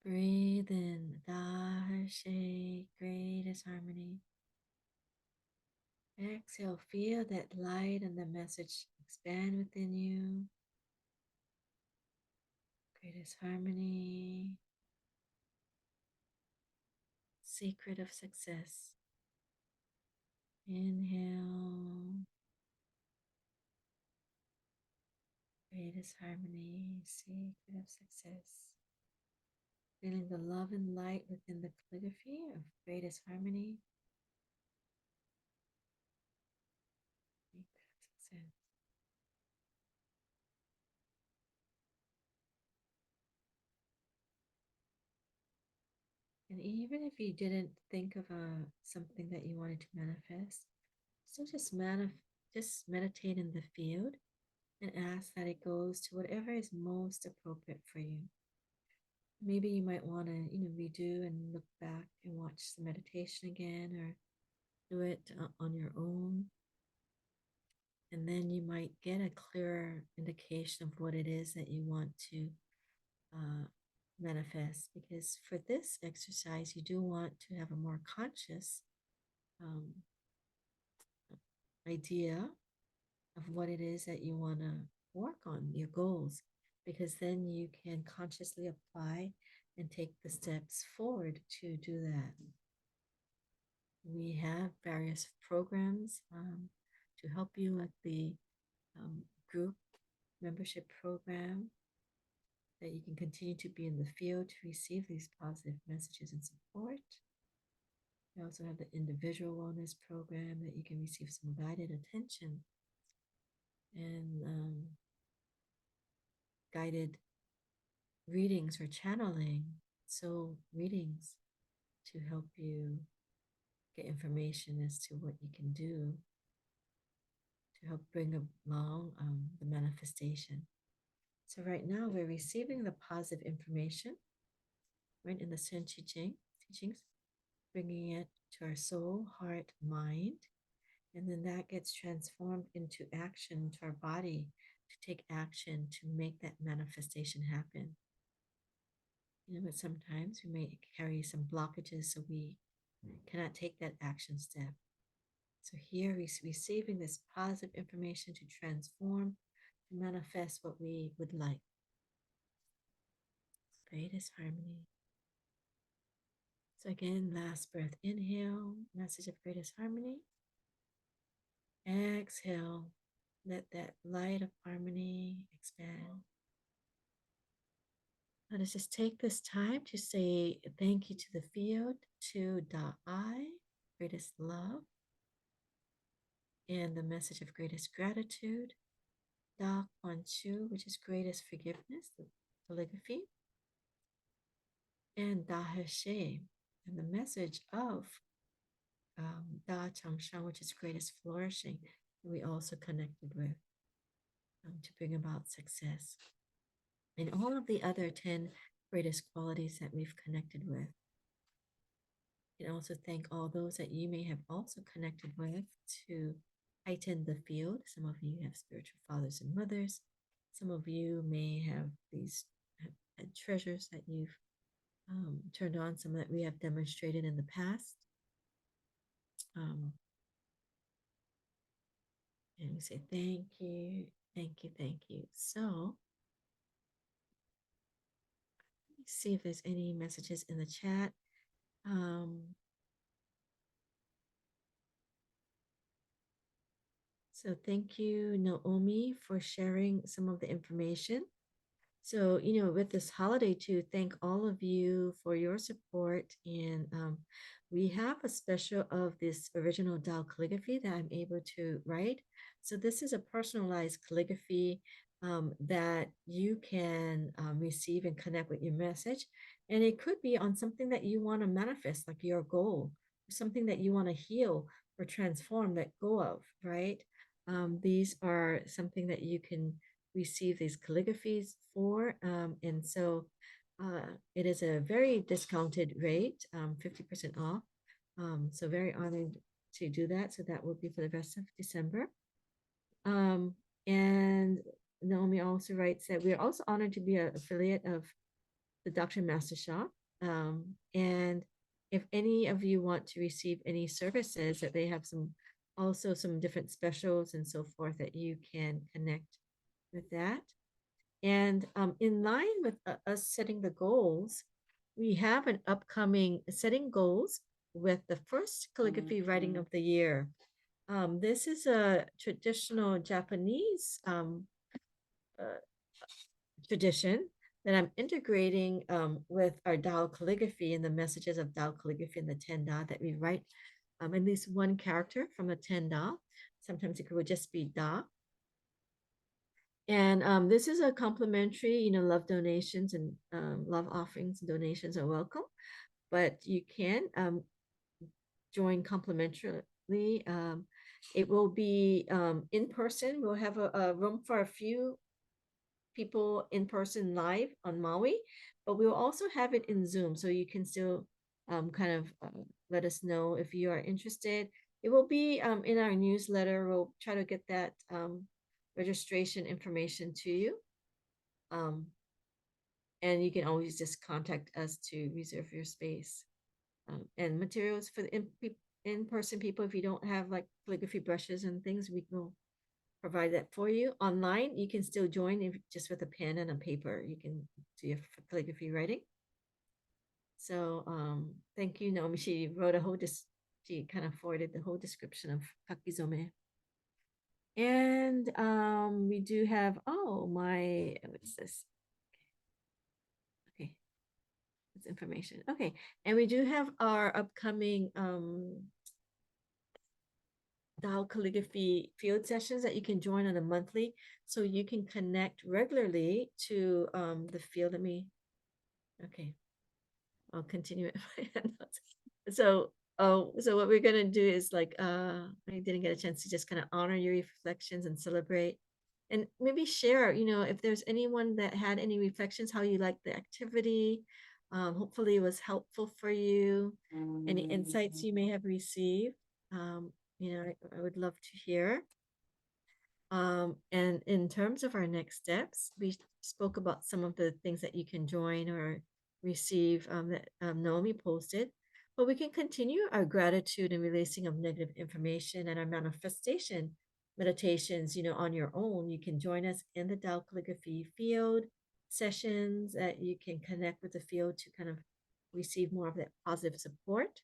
Breathe in, Daharshe, greatest harmony. Exhale, feel that light and the message expand within you. Greatest harmony. Secret of success. Inhale. Greatest harmony, secret of success. Feeling the love and light within the calligraphy of greatest harmony. Secret of success. And even if you didn't think of something that you wanted to manifest, still just meditate in the field and ask that it goes to whatever is most appropriate for you. Maybe you might want to, redo and look back and watch the meditation again, or do it on your own. And then you might get a clearer indication of what it is that you want to manifest. Because for this exercise, you do want to have a more conscious idea of what it is that you want to work on, your goals, because then you can consciously apply and take the steps forward to do that. We have various programs to help you with the group membership program that you can continue to be in the field to receive these positive messages and support. We also have the individual wellness program that you can receive some guided attention and guided readings or channeling, so readings to help you get information as to what you can do to help bring along the manifestation. So right now we're receiving the positive information right in the Sun teachings, bringing it to our soul, heart, mind, and then that gets transformed into action, to our body to take action to make that manifestation happen. But sometimes we may carry some blockages, so we cannot take that action step. So here we're receiving this positive information to transform, to manifest what we would like. Greatest harmony. So again, last breath, inhale, message of greatest harmony. Exhale, let that light of harmony expand. Let us just take this time to say thank you to the field, to Da'ai, greatest love, and the message of greatest gratitude, Da Kuan Chu, which is greatest forgiveness, the calligraphy, and Da He She, and the message of Da Changshan, which is greatest flourishing, we also connected with to bring about success. And all of the other 10 greatest qualities that we've connected with. You can also thank all those that you may have also connected with to heighten the field. Some of you have spiritual fathers and mothers. Some of you may have these treasures that you've turned on, some that we have demonstrated in the past. And we say thank you, thank you, thank you. So let's see if there's any messages in the chat. So thank you, Naomi, for sharing some of the information. So, with this holiday to thank all of you for your support. And we have a special of this original Tao calligraphy that I'm able to write. So this is a personalized calligraphy that you can receive and connect with your message. And it could be on something that you want to manifest, like your goal, or something that you want to heal or transform, let go of, right? These are something that you can receive these calligraphies for. And so it is a very discounted rate, 50% off. So very honored to do that. So that will be for the rest of December. And Naomi also writes that we are also honored to be an affiliate of the Dr. Master Shop. And if any of you want to receive any services, that they have some different specials and so forth, that you can connect with that. And in line with us setting the goals, we have an upcoming setting goals with the first calligraphy writing of the year. This is a traditional Japanese tradition that I'm integrating with our Tao calligraphy and the messages of Tao calligraphy and the 10 Da that we write at least one character from the 10 Da. Sometimes it could just be Da. And this is a complimentary, love donations and love offerings and donations are welcome, but you can join complimentarily. It will be in person. We'll have a room for a few people in person live on Maui, but we'll also have it in Zoom, so you can still let us know if you are interested. It will be in our newsletter. We'll try to get that registration information to you. And you can always just contact us to reserve your space. And materials for the in-person people, if you don't have like calligraphy brushes and things, we will provide that for you. Online, you can still join just with a pen and a paper. You can do your calligraphy writing. So thank you, Naomi. She wrote she kind of forwarded the whole description of kakizome. And we do have, what's this? Okay, that's information. Okay, and we do have our upcoming Tao calligraphy field sessions that you can join on a monthly, so you can connect regularly to the field. Okay, I'll continue it. So what we're gonna do is I didn't get a chance to just kind of honor your reflections and celebrate, and maybe share, if there's anyone that had any reflections, how you liked the activity. Hopefully it was helpful for you. Any insights you may have received. I would love to hear. And in terms of our next steps, we spoke about some of the things that you can join or receive that Naomi posted, but we can continue our gratitude and releasing of negative information and our manifestation meditations, on your own. You can join us in the Tao calligraphy field sessions that you can connect with the field to kind of receive more of that positive support.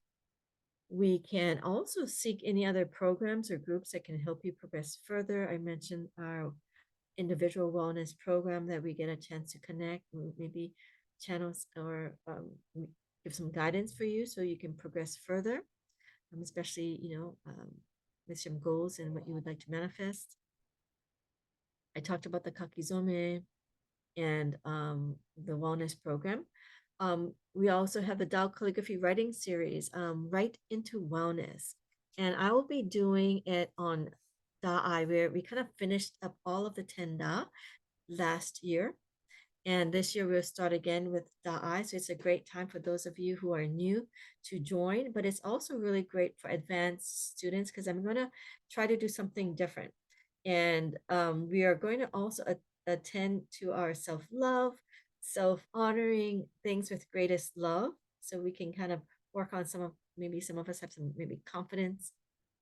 We can also seek any other programs or groups that can help you progress further. I mentioned our individual wellness program that we get a chance to connect, maybe channels or give some guidance for you so you can progress further, especially, with some goals and what you would like to manifest. I talked about the kakizome and the wellness program. We also have the Tao Calligraphy writing series, Write into Wellness. And I will be doing it on Da, where we kind of finished up all of the 10 Da last year. And this year we'll start again with Da. So it's a great time for those of you who are new to join, but it's also really great for advanced students because I'm going to try to do something different. And we are going to also attend to our self-love, self-honoring things with greatest love. So we can kind of work on maybe some of us have some maybe confidence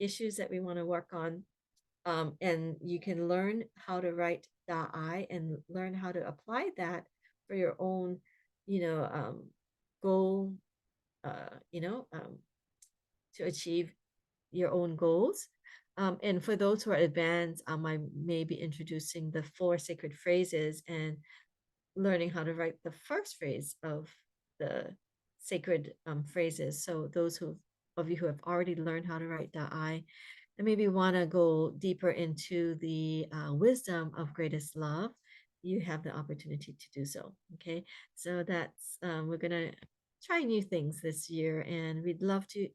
issues that we want to work on. And you can learn how to write Da'ai and learn how to apply that for your own, goal, to achieve your own goals. And for those who are advanced, I may be introducing the 4 sacred phrases and learning how to write the first phrase of the sacred phrases. So those of you who have already learned how to write Da'ai and maybe want to go deeper into the wisdom of greatest love, you have the opportunity to do so. Okay, so that's we're gonna try new things this year, and we'd love to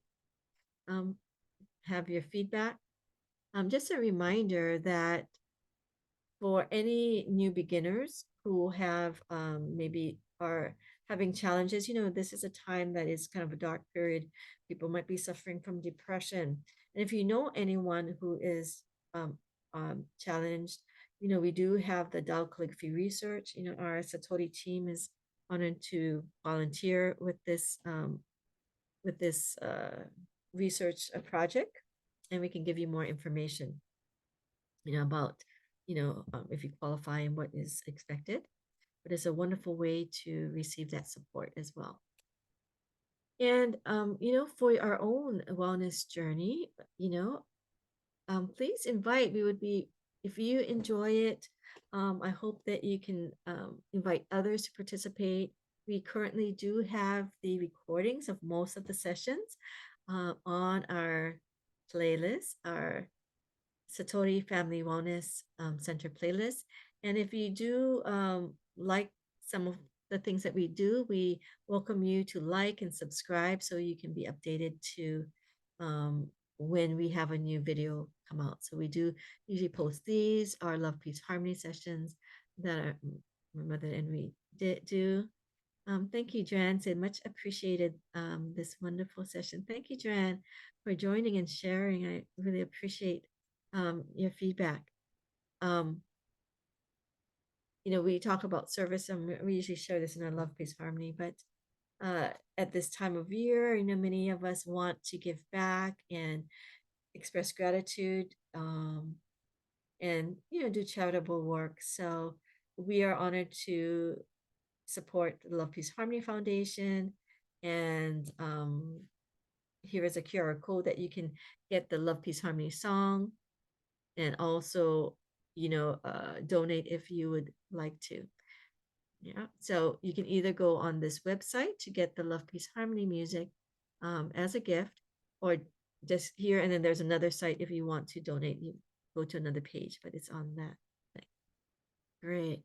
have your feedback. Just a reminder that for any new beginners who have maybe are having challenges, this is a time that is kind of a dark period. People might be suffering from depression. And if you know anyone who is challenged, we do have the Tao Calligraphy research. Our Satori team is honored to volunteer with this research project, and we can give you more information, about if you qualify and what is expected. But it's a wonderful way to receive that support as well. And for our own wellness journey, please invite. We would be, if you enjoy it, I hope that you can invite others to participate. We currently do have the recordings of most of the sessions on our playlist, our Satori Family Wellness Center playlist. And if you do like some of the things that we do, we welcome you to like and subscribe so you can be updated to when we have a new video come out. So we do usually post these, our Love, Peace, Harmony sessions that my mother and we do. Thank you, Joanne. Said much appreciated this wonderful session. Thank you, Joanne, for joining and sharing. I really appreciate your feedback. We talk about service, and we usually share this in our Love, Peace, Harmony, but at this time of year, many of us want to give back and express gratitude, and do charitable work. So we are honored to support the Love, Peace, Harmony Foundation, and here is a QR code that you can get the Love, Peace, Harmony song, and also donate if you would like to. Yeah, so you can either go on this website to get the Love, Peace, Harmony music as a gift, or just here, and then there's another site if you want to donate. You go to another page, but it's on that thing. Great.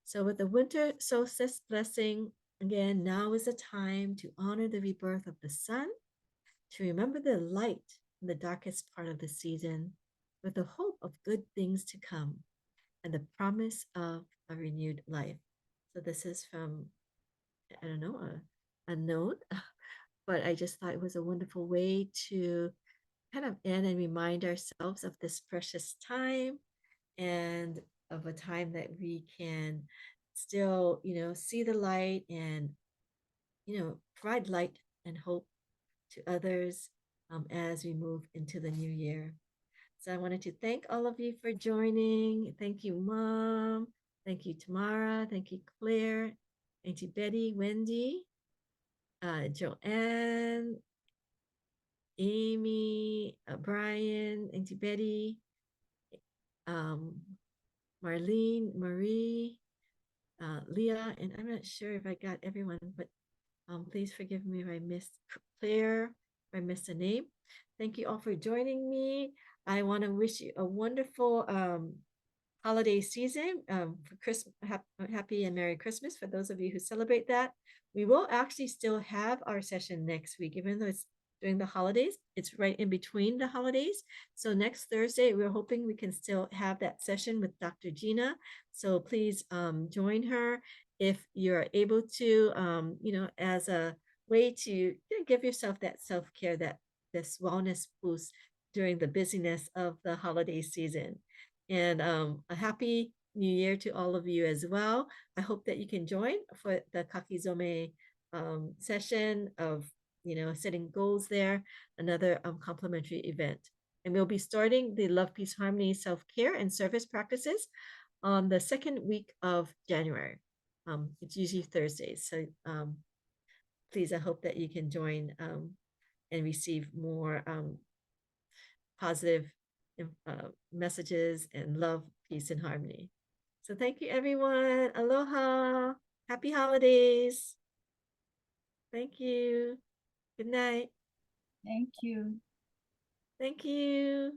So with the winter solstice blessing, again, now is the time to honor the rebirth of the sun, to remember the light in the darkest part of the season, with the hope of good things to come and the promise of a renewed life. So this is from, I don't know, a note, but I just thought it was a wonderful way to kind of end and remind ourselves of this precious time, and of a time that we can still, see the light and, provide light and hope to others as we move into the new year. So I wanted to thank all of you for joining. Thank you, Mom. Thank you, Tamara. Thank you, Claire, Auntie Betty, Wendy, Joanne, Amy, Brian, Auntie Betty, Marlene, Marie, Leah, and I'm not sure if I got everyone, but please forgive me if I missed Claire, if I missed a name. Thank you all for joining me. I want to wish you a wonderful holiday season, for Christmas, happy and Merry Christmas for those of you who celebrate that. We will actually still have our session next week, even though it's during the holidays. It's right in between the holidays. So next Thursday, we're hoping we can still have that session with Dr. Gina. So please join her if you're able to, as a way to give yourself that self-care, this wellness boost during the busyness of the holiday season. And a happy new year to all of you as well. I hope that you can join for the Kakizome session of, setting goals there, another complimentary event. And we'll be starting the Love, Peace, Harmony, Self-Care and Service Practices on the second week of January. It's usually Thursdays. So please, I hope that you can join and receive more positive messages and love, peace, and harmony. So thank you, everyone. Aloha. Happy holidays. Thank you. Good night.
Thank you.
Thank you.